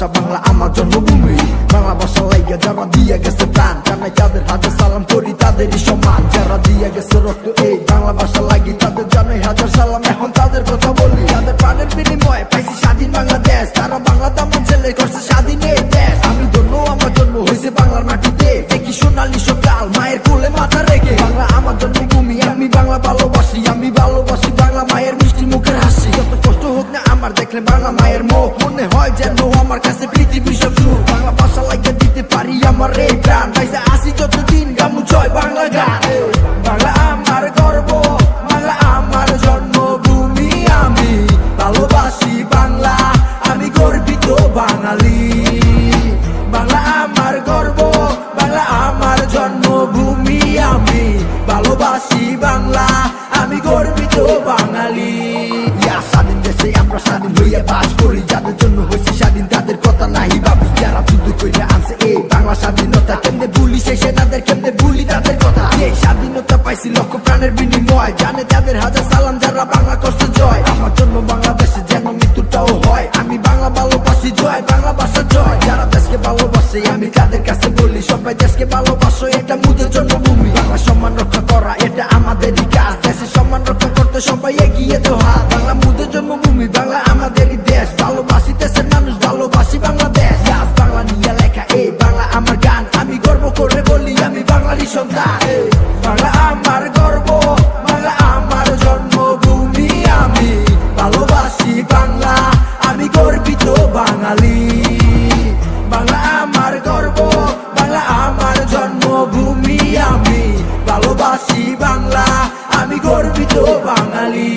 ভাষা বাংলা আমার জন্মভূমি। বাংলা ভাষা লাইগা যারা দিয়ে গেছে প্রাণ, জানাই তাদের হাজার সালাম, করি তাদেরই সম্মান। যারা দিয়ে গেছে রক্ত এই বাংলা ভাষা লাগি, তাদের জানাই হাজার সালাম। এখন তাদের কথা বলি, তাদের প্রাণের বিনিময়ে পাইছি স্বাধীন বাংলাদেশ। তারা বাংলা দামন ছেলে করছে স্বাধীন এই দেশ। আমি ধন্য, আমার জন্ম হয়েছে বাংলার মাটিতে, দেখি সোনালি সকাল মায়ের কোলে মাথা রেখে। বাংলা আমার জন্মভূমি, আমি বাংলা ভালোবাসি, আমি ভালোবাসি বাংলা মায়ের মিষ্টি মুখের হাসি। যত কষ্ট হোক না আমার, দেখলে বাংলা মায়ের মুখ মনে হয় যেন আমার কাছে পৃথিবী সব সুখ। বাংলা ভাষা লাগিয়ে দিতে পারি আমার এই প্রাণ, পাইছে আসি যতদিন গামু জয় বাংলা গান। বাংলা আমার গর্ব, বাংলা আমার জন্মভূমি, আমি ভালোবাসি বাংলা, আমি গর্বিত বাঙালি। বাংলা আমার গর্ব, বাংলা আমার জন্মভূমি, আমি ভালোবাসি বাংলা, আমি গর্বিত বাঙালি। স্বাধীন দেশে আমরা স্বাধীন হইয়া বাস করি, যাদের জন্য হয়েছে স্বাধীন তাদের কথা নাই ভাবি। যারা যুদ্ধ করে আনছে এই বাংলা স্বাধীনতা, কেমনে ভুলি শেষে তাদের, কেমনে ভুলি তাদের কথা। এই স্বাধীনতা পাইছি লক্ষ প্রাণের বিনিময়, জানে তাদের হাজার সালাম যারা বাংলা করছে জয়। আমার জন্য বাংলাদেশে যেন মৃত্যুটাও হয়, আমি বাংলা ভালোবাসি, জয় বাংলা ভাষা জয়। যারা দেশকে ভালোবাসে আমি তাদের কাছে বলি, সবাই দেশকে ভালোবাসো, এটা মুদের জন্মভূমি। বাংলা সম্মান রক্ষা করা এটা আমাদেরই কাজ, দেশের সম্মান রক্ষা করতে সবাই এগিয়ে তো হাত। বাংলা মুদের জন্মভূমি, বাংলা আমাদেরই দেশ, ভালোবাসি দেশের মানুষ, ভালোবাসি বাংলাদেশ। বাংলা নিয়ে লেখা এই বাংলা আমার গান, আমি গর্ব করে বলি আমি বাঙালি সন্তান। বাংলা আমার গর্ব, বাংলা আমার জন্মভূমি, আমি ভালোবাসি বাংলা, আমি গর্বিত বাঙালি। বাংলা আমার গর্ব, বাংলা আমার জন্মভূমি, আমি ভালোবাসি বাংলা, আমি গর্বিত বাঙালি।